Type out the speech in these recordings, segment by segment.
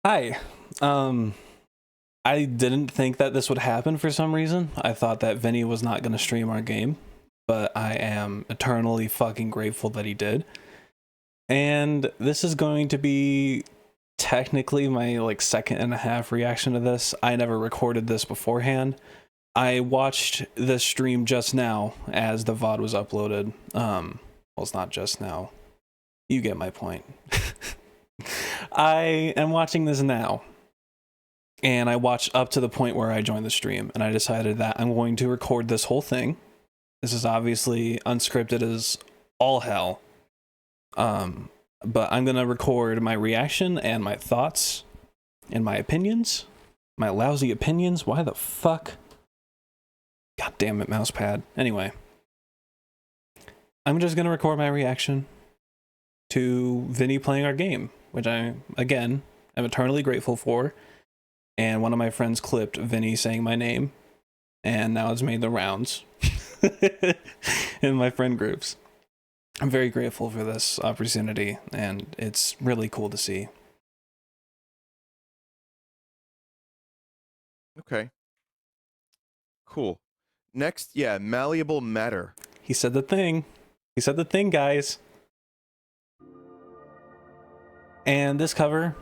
Hi. Um, I didn't think that this would happen for some reason. I thought that Vinny was not going to stream our game, but I am eternally fucking grateful that he did. And this is going to be technically my second and a half reaction to this. I never recorded this beforehand. I watched the stream just now as the VOD was uploaded. Well, it's not just now. You get my point. I am watching this now. And I watched up to the point where I joined the stream, and I decided that I'm going to record this whole thing. This is obviously unscripted as all hell. But I'm going to record my reaction and my thoughts and my opinions. My lousy opinions. Why the fuck? God damn it, mousepad. Anyway. I'm just going to record my reaction to Vinny playing our game, which I, again, am eternally grateful for. And one of my friends clipped Vinny saying my name, and now it's made the rounds in my friend groups. I'm very grateful for this opportunity, and it's really cool to see. Okay. Cool. Next, yeah, Malleable Matter. He said the thing. He said the thing, guys. And this cover,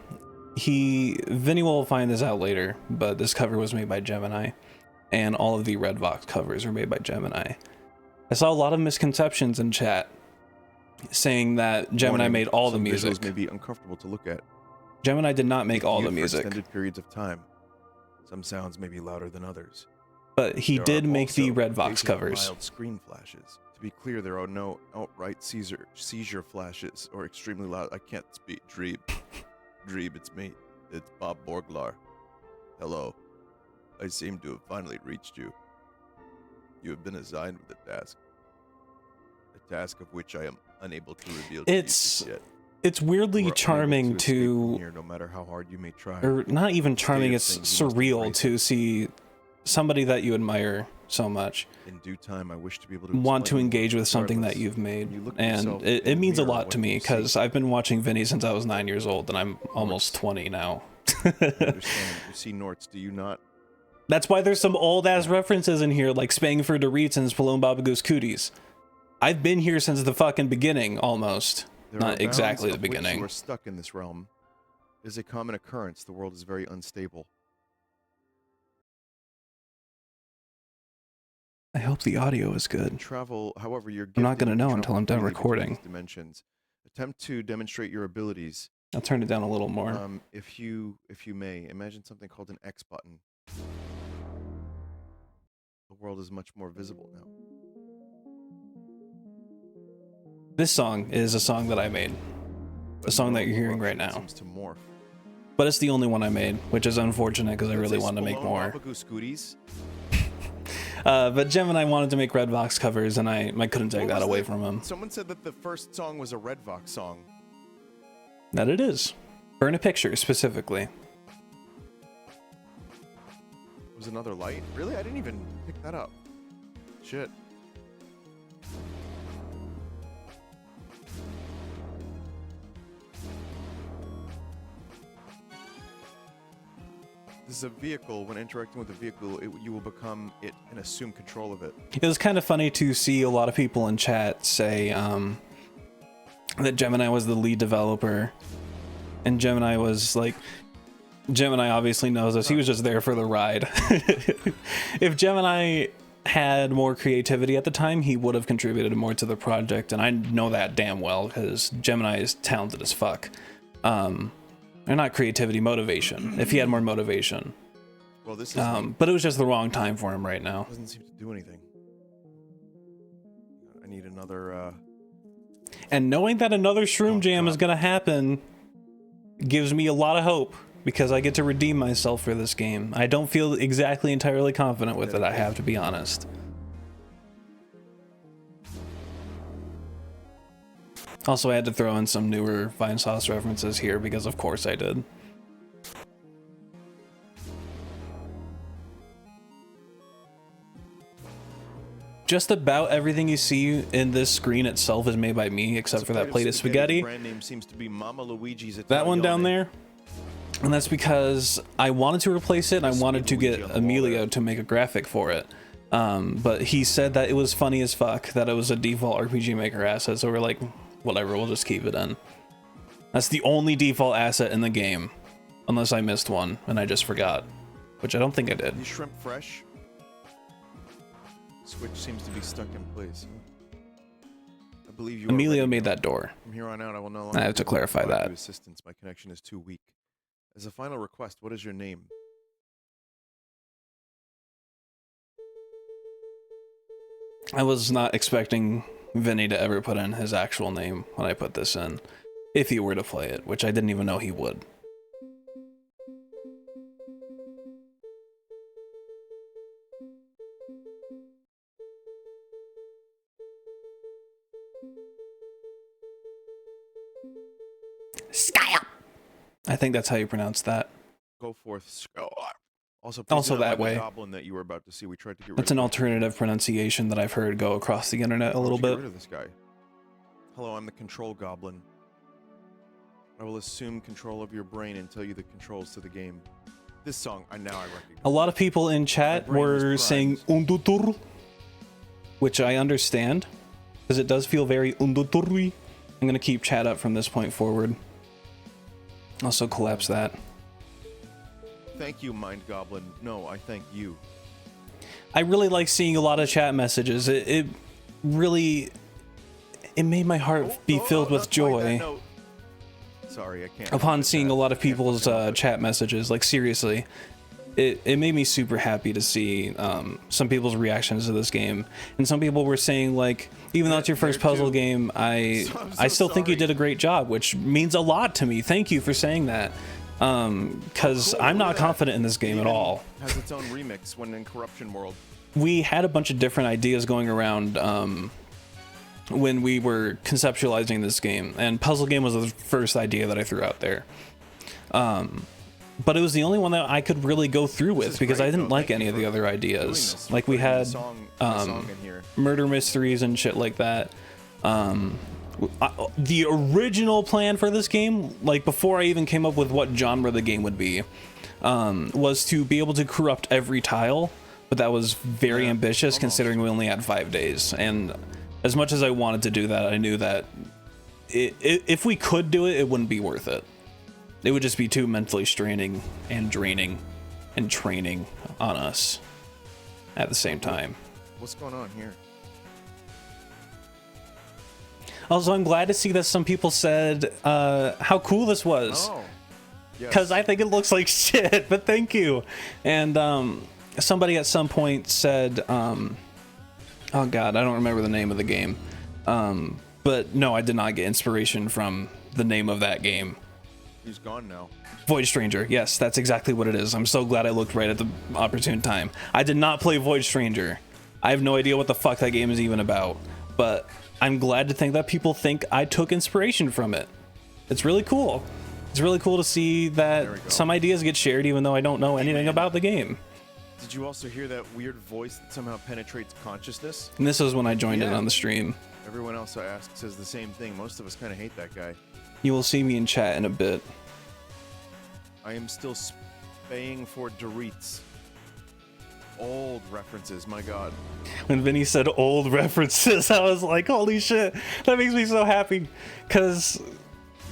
Vinny will find this out later, but this cover was made by Gemini, and all of the Redvox covers were made by Gemini. I saw a lot of misconceptions in chat saying that Gemini made all the music. May be uncomfortable to look at. Gemini did not make all the music. For extended periods of time. Some sounds may be louder than others. But he did make the Redvox covers. Mild screen flashes. To be clear, there are no outright seizure flashes or extremely loud. I can't speak. Dreeb, it's me. It's Bob Borglar. Hello. I seem to have finally reached you. You have been assigned with a task. A task of which I am unable to reveal to you just yet. It's weirdly charming to here, no matter how hard you may try. Or not even charming, it's surreal to see somebody that you admire so much in due time. I wish to be able to want to engage with something that you've made, and it means a lot to me because I've been watching Vinny since I was 9 years old, and I'm almost 20 now. You see Norts, do you not? That's why there's some old ass references in here, like Spang for Doritz and Spalone Baba Goose Cooties. I've been here since the fucking beginning, almost. Not exactly the beginning. You are stuck in this realm. It is a common occurrence. The world is very unstable. I hope the audio is good. Travel, however, you're I'm not going to know until I'm done recording. Dimensions. Attempt to demonstrate your abilities. I'll turn it down a little more. If you may, imagine something called an X button. The world is much more visible now. This song is a song that I made. A song that you're hearing right now. Seems to morph. But it's the only one I made, which is unfortunate because I really wanted to make more. But Gemini wanted to make Redvox covers, and I couldn't take that away from him. Someone said that the first song was a Redvox song. That it is. Burn a Picture, specifically. It was Another Light? Really? I didn't even pick that up. Shit. This is a vehicle. When interacting with a vehicle, you will become it and assume control of it. It was kind of funny to see a lot of people in chat say that Gemini was the lead developer, and Gemini was like, Gemini obviously knows us. He was just there for the ride. If Gemini had more creativity at the time, he would have contributed more to the project, and I know that damn well because Gemini is talented as fuck. Or not creativity, motivation. If he had more motivation. Well, this is but it was just the wrong time for him right now. Doesn't seem to do anything. I need another. And knowing that another ShroomJam is gonna happen gives me a lot of hope because I get to redeem myself for this game. I don't feel exactly entirely confident with it, I have to be honest. Also, I had to throw in some newer Vinesauce references here because of course I did. Just about everything you see in this screen itself is made by me, except for that plate of spaghetti. Brand name seems to be Mama Luigi's that one down there, And that's because I wanted to replace it and I wanted to get Emilio to make a graphic for it. But he said that it was funny as fuck, that it was a default RPG Maker asset. So we're like, whatever, we'll just keep it in. That's the only default asset in the game. Unless I missed one and I just forgot. Which I don't think I did. You shrimp fresh? Switch seems to be stuck in place. I believe you. Emilio made that door. From here on out, I will no longer. I have to clarify that. Assistance. My connection is too weak. As a final request, what is your name? I was not expecting Vinny to ever put in his actual name when I put this in. If he were to play it, which I didn't even know he would. Sky up. I think that's how you pronounce that. Go forth. Also that way. Goblin that you were about to see. We tried to get rid That's an alternative pronunciation that I've heard go across the internet a little bit. Get rid of this guy. Hello, I'm the control goblin. I will assume control of your brain and tell you the controls to the game. This song, I recognize. A lot of people in chat were saying undutur, which I understand, because it does feel very unduturri. I'm gonna keep chat up from this point forward. Also collapse that. Thank you, Mind Goblin. No, I thank you. I really like seeing a lot of chat messages. It really, it made my heart be filled with joy. Sorry, I can't. Upon seeing a lot of people's chat messages, like seriously, it made me super happy to see some people's reactions to this game. And some people were saying, like, even though it's your first puzzle game, I still think you did a great job, which means a lot to me. Thank you for saying that. Because I'm not confident in this game at all. Has its own remix when in Corruption World. We had a bunch of different ideas going around when we were conceptualizing this game, and Puzzle Game was the first idea that I threw out there. But it was the only one that I could really go through with because I didn't like any of the other ideas. Like we had murder mysteries and shit like that. The original plan for this game, like before I even came up with what genre the game would be, was to be able to corrupt every tile, but that was very ambitious considering we only had 5 days. And as much as I wanted to do that, I knew that if we could do it, it wouldn't be worth it. It would just be too mentally straining and draining and training on us at the same time. What's going on here? Also, I'm glad to see that some people said how cool this was. Oh, because I think it looks like shit, but thank you. And somebody at some point said, oh god, I don't remember the name of the game. But no, I did not get inspiration from the name of that game. He's gone now. Void Stranger. Yes, that's exactly what it is. I'm so glad I looked right at the opportune time. I did not play Void Stranger. I have no idea what the fuck that game is even about. But I'm glad to think that people think I took inspiration from it. It's really cool. It's really cool to see that some ideas get shared even though I don't know anything about the game. Did you also hear that weird voice that somehow penetrates consciousness? And this was when I joined in on the stream. Everyone else I ask says the same thing. Most of us kind of hate that guy. You will see me in chat in a bit. I am still spaying for Doritos. Old references, my god. When Vinny said old references, I was like, holy shit, that makes me so happy. Because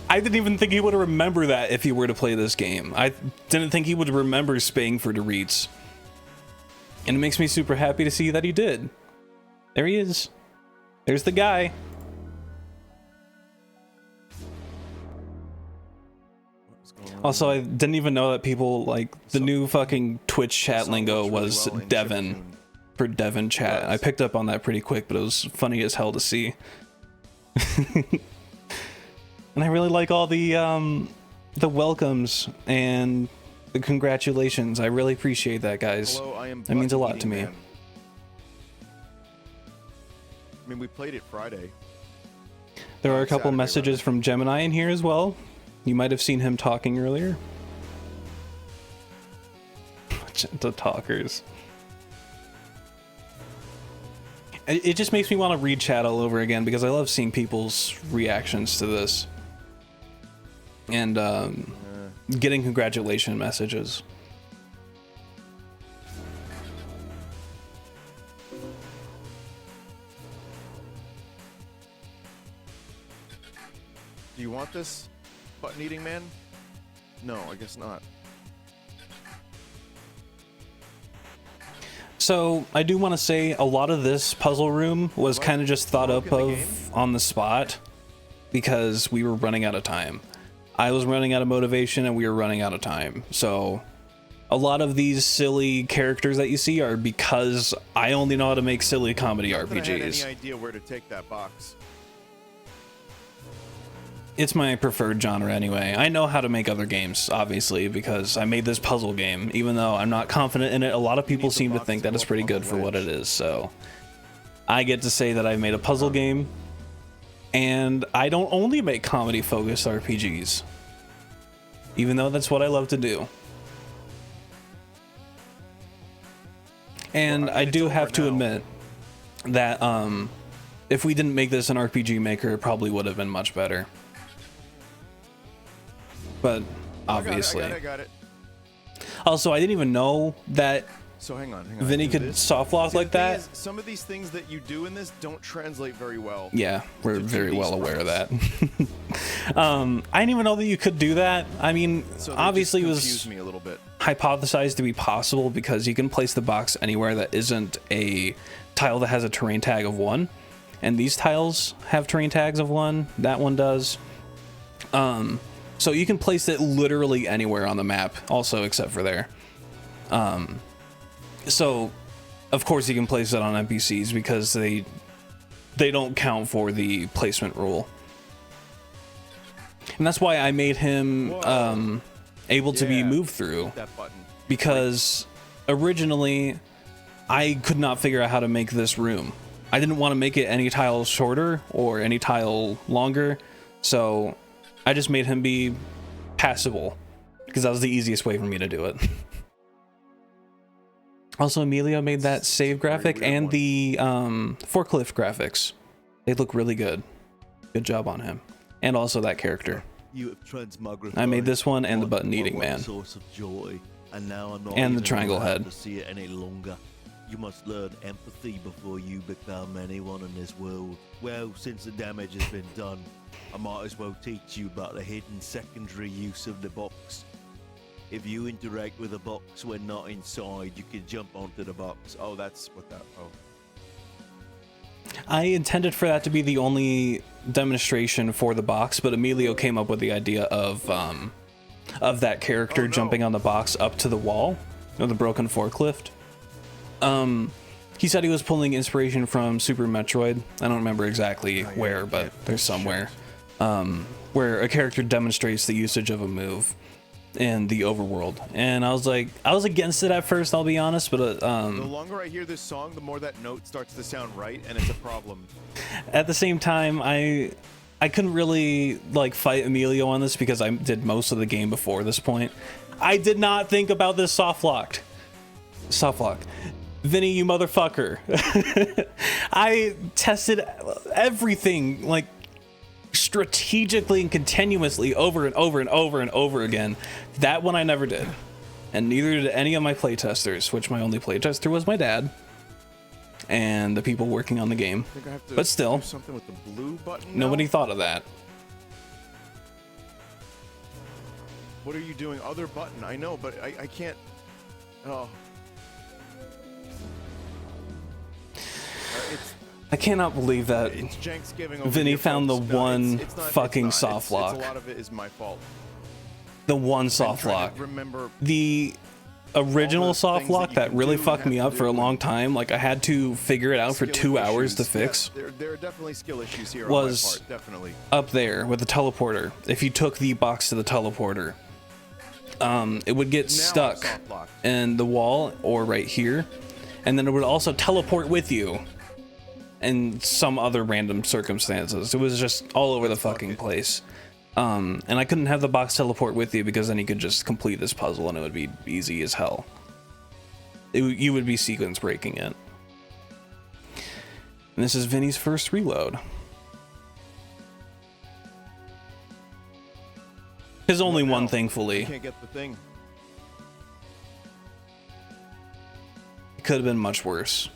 I didn't even think he would remember that if he were to play this game. I didn't think he would remember spaying for Doritos. And it makes me super happy to see that he did. There he is. There's the guy. Also, I didn't even know that people, like, the new fucking Twitch chat lingo was Devon for Devon chat. I picked up on that pretty quick, but it was funny as hell to see. And I really like all the welcomes and the congratulations. I really appreciate that, guys. That means a lot to me. I mean, we played it Friday. There are a couple messages from Gemini in here as well. You might have seen him talking earlier. Gentle talkers. It just makes me want to read chat all over again because I love seeing people's reactions to this. And getting congratulation messages. Do you want this, button-eating man? No, I guess not. So I do want to say a lot of this puzzle room was kind of just thought up of on the spot because we were running out of time. I was running out of motivation and we were running out of time. So a lot of these silly characters that you see are because I only know how to make silly comedy Not that I had RPGs. any idea where to take that box. It's my preferred genre anyway. I know how to make other games, obviously, because I made this puzzle game. Even though I'm not confident in it, a lot of people seem to think that it's pretty good for what it is. So I get to say that I made a puzzle game, and I don't only make comedy-focused RPGs, even though that's what I love to do. And I do have to admit that if we didn't make this an RPG Maker, it probably would have been much better. But obviously, I got it. Also, I didn't even know that So hang on. Vinny could soft lock like that. Some of these things that you do in this don't translate very well. Yeah, we're very well aware of that. I didn't even know that you could do that. I mean, So obviously it was confused me a little bit. hypothesized to be possible because you can place the box anywhere that isn't a tile that has a terrain tag of 1. And these tiles have terrain tags of 1. That one does. So you can place it literally anywhere on the map, also except for there. So of course you can place it on NPCs because they don't count for the placement rule. And that's why I made him able to be moved through, That button. because originally I could not figure out how to make this room. I didn't want to make it any tile shorter or any tile longer, so I just made him be passable because that was the easiest way for me to do it. Also, Emilio made that save graphic and the forklift graphics. They look really good. Good job on him. And also that character. I made this one and the button eating man. Source of joy, and now I'm not And the even triangle allowed head. to see it any longer. You must learn empathy before you become anyone in this world. Well, since the damage has been done, I might as well teach you about the hidden secondary use of the box. If you interact with the box when not inside, you can jump onto the box. Oh, that's what that. Oh. I intended for that to be the only demonstration for the box, but Emilio came up with the idea of that character jumping on the box up to the wall, or the broken forklift. He said he was pulling inspiration from Super Metroid. I don't remember exactly where, but there's somewhere where a character demonstrates the usage of a move in the overworld. And I was against it at first, I'll be honest, but The longer I hear this song, the more that note starts to sound right, and it's a problem. at the same time, I couldn't really like fight Emilio on this because I did most of the game before this point. I did not think about this soft lock. Vinny, you motherfucker. I tested everything like strategically and continuously over and over and over and over again. That one I never did. And neither did any of my playtesters, which my only playtester was my dad and the people working on the game. I think I have to But still, do something with the blue button. nobody now? thought of that. What are you doing? Other button. I know, but I can't. Oh. It's I cannot believe that it's Janksgiving over Vinny here, found the folks. No, one it's not- fucking it's not. soft lock. A lot of it is my fault. the one I'm soft trying lock. to remember. The original All the soft things that lock you that can really do, fucked me have up to for a do. long time, like I had to figure it out for skill 2 hours to issues. fix, Yes, there are definitely skill issues here was- on my part. Definitely. up there with the teleporter. If you took the box to the teleporter, it would get Now I'm stuck soft locked. in the wall or right here, and then it would also teleport with you in some other random circumstances. It was just all over the fucking place. And I couldn't have the box teleport with you because then you could just complete this puzzle and it would be easy as hell. You would be sequence breaking it. And this is Vinny's first reload. There's only What one, now? thankfully. Can't get the thing. It could have been much worse.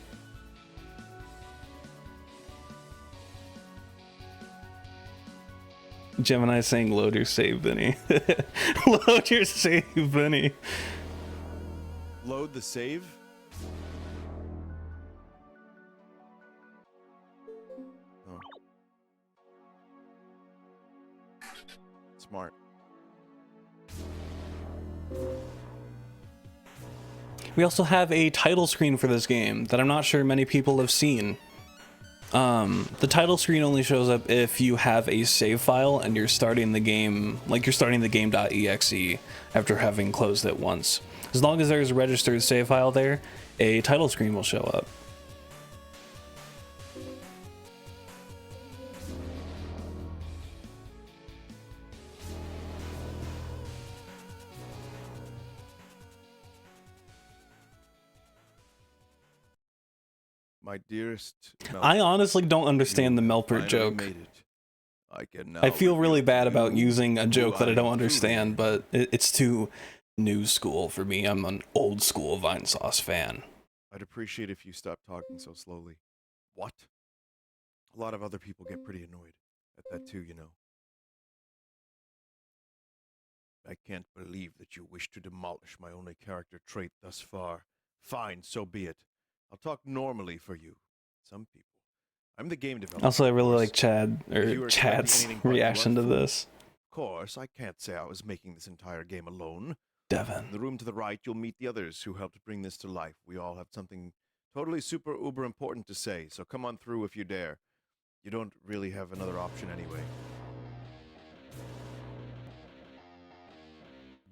Gemini saying load your save, Vinny. Load your save, Vinny. Load the save. Oh. Smart. We also have a title screen for this game that I'm not sure many people have seen. The title screen only shows up if you have a save file and you're starting the game, like you're starting the game.exe after having closed it once. As long as there's a registered save file there, a title screen will show up. My dearest. I honestly don't understand the you Melpert finally joke. made it. I can now I feel reveal really to bad about you using a who joke that I am don't truly. understand, but it's too new school for me. I'm an old school Vinesauce fan. I'd appreciate if you stopped talking so slowly. What? A lot of other people get pretty annoyed at that too, you know. I can't believe that you wish to demolish my only character trait thus far. Fine, so be it. I'll talk normally for you. Some people. I'm the game developer. Also, I really of like course. Chad If you or were expecting Chad's anything but reaction to rough food, this. Of course, I can't say I was making this entire game alone. Devin. In the room to the right, you'll meet the others who helped bring this to life. We all have something totally super uber important to say, so come on through if you dare. You don't really have another option anyway.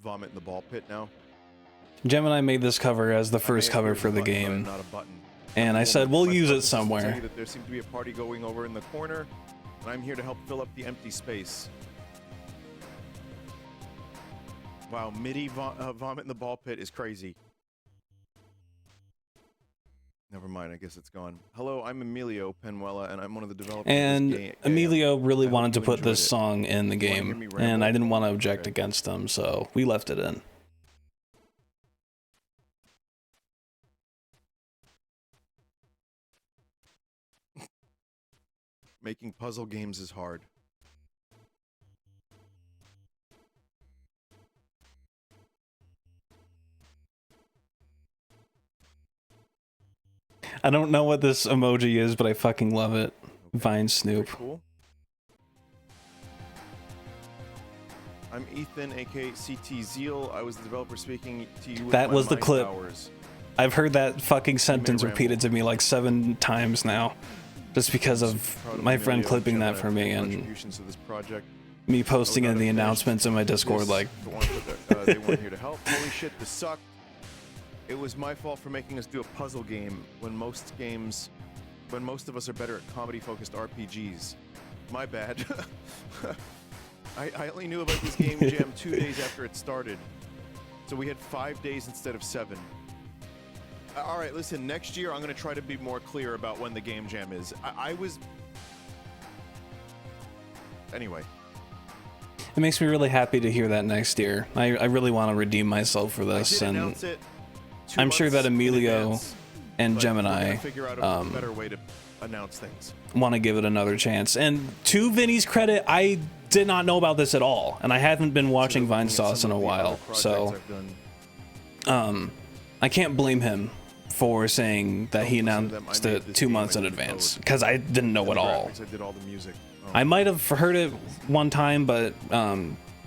Vomit in the ball pit now. Gemini made this cover as the I first may cover appear for as a the button, but I'm game, not a button. and I Well, said we'll my use it purpose is to tell somewhere. you that there seems to be a party going over in the corner, and I'm here to help fill up the empty space. Wow, MIDI vomit in the ball pit is crazy. Never mind, I guess it's gone. Hello, I'm Emilio Penuela, and I'm one of the developers of And this game. Emilio really I hope wanted to you put enjoyed this it. song in the You wanna hear game, me and ramble? I didn't want to object Okay. against him, so we left it in. Making puzzle games is hard. I don't know what this emoji is, but I fucking love it. Vine Very Snoop. cool. I'm Ethan, aka CT Zeal. I was the developer speaking to you. With That my was the mind clip. powers. I've heard that fucking sentence ramble. repeated to me like 7 times now, just because I'm of super proud my Emilio friend and clipping Gemini that for me their and contributions to this project. me posting I would in not the have finished announcements in my Discord this like, if it weren't for they weren't here to help. Holy shit, this sucked. It was my fault for making us do a puzzle game when most of us are better at comedy-focused RPGs. My bad. I only knew about this game jam 2 days after it started. So we had 5 days instead of 7. All right, listen, next year I'm going to try to be more clear about when the game jam is. I was... Anyway. it makes me really happy to hear that next year. I really want to redeem myself for I this, did and announce it 2 I'm sure months that in Emilio advance, and but we're gonna Gemini figure out a better way to announce things. want to give it another chance. And to Vinny's credit, I did not know about this at all, and I haven't been watching Looking at Vinesauce some in a of the other while, projects so I've done, I can't blame him for saying that he Don't listen to them. I announced made it this 2 game, months I in did the advance, code. because I didn't know and at the all. graphics, I did all the music. I might have heard it one time, but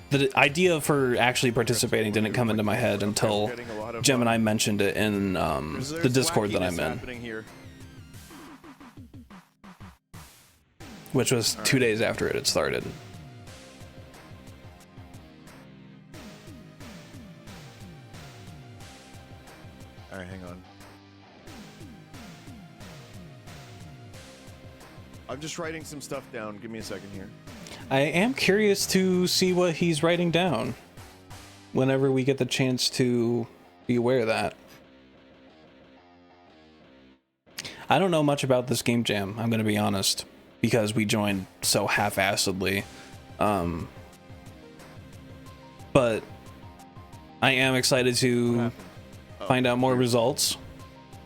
the idea for actually participating didn't come into my head until Getting a lot of, Gemini mentioned it in there's the Discord that wackiness I'm in, happening here. which was 2 days after it had started. All right, hang on. I'm just writing some stuff down. Give me a second here. I am curious to see what he's writing down whenever we get the chance to be aware of that. I don't know much about this game jam, I'm going to be honest, because we joined so half-assedly. but I am excited What to happened? find out more results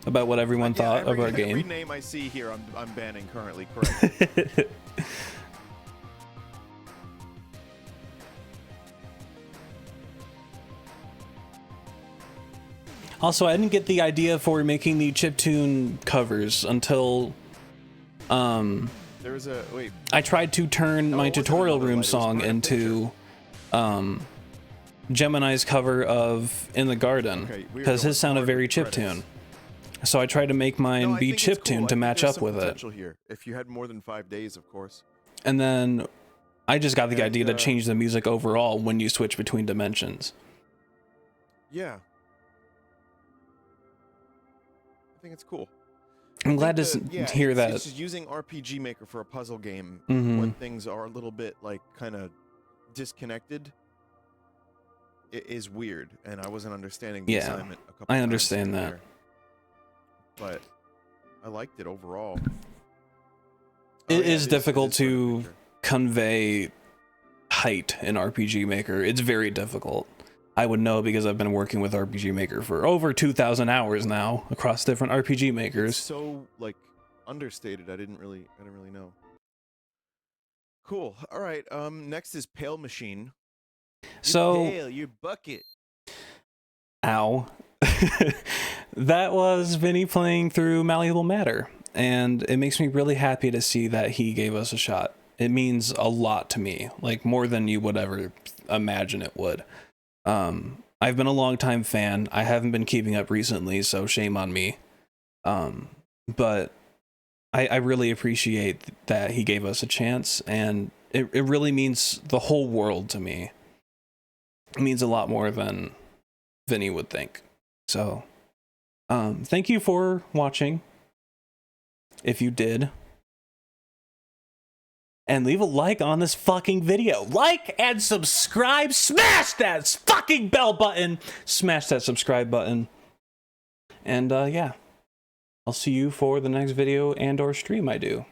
about what everyone thought of our Every game. name I see here, I'm banning currently. Correct. Also, I didn't get the idea for making the chiptune covers until There was a wait. I tried to turn No, my it wasn't tutorial another room light, it was song part of into Gemini's cover of In the Garden, Okay, we were because going his sounded hard very with credits. chiptune. So I tried to make mine No, I be think it's cool. chiptune I to think match there's up with some it. potential here. If you had more than 5 days, of course. And then I just got the And, idea to change the music overall when you switch between dimensions. Yeah. I think it's cool. I'm glad to hear that. It's just using RPG Maker for a puzzle game Mhm. when things are a little bit like kind of disconnected. It is weird, and I wasn't understanding the Yeah, assignment a couple I times understand through that. there. But I liked it overall. It is difficult part of the to picture. convey height in RPG Maker. It's very difficult. I would know because I've been working with RPG Maker for over 2,000 hours now across different RPG It's makers. so like understated. I didn't really know. Cool. All right. Next is Pale Machine. So, Hell, your bucket. ow. That was Vinny playing through Malleable Matter, and it makes me really happy to see that he gave us a shot. It means a lot to me, like more than you would ever imagine it would. I've been a longtime fan. I haven't been keeping up recently, so shame on me. But I really appreciate that he gave us a chance, and it really means the whole world to me. It means a lot more than Vinny would think. So, thank you for watching, if you did. And leave a like on this fucking video. Like and subscribe. Smash that fucking bell button. Smash that subscribe button. And yeah, I'll see you for the next video and or stream I do.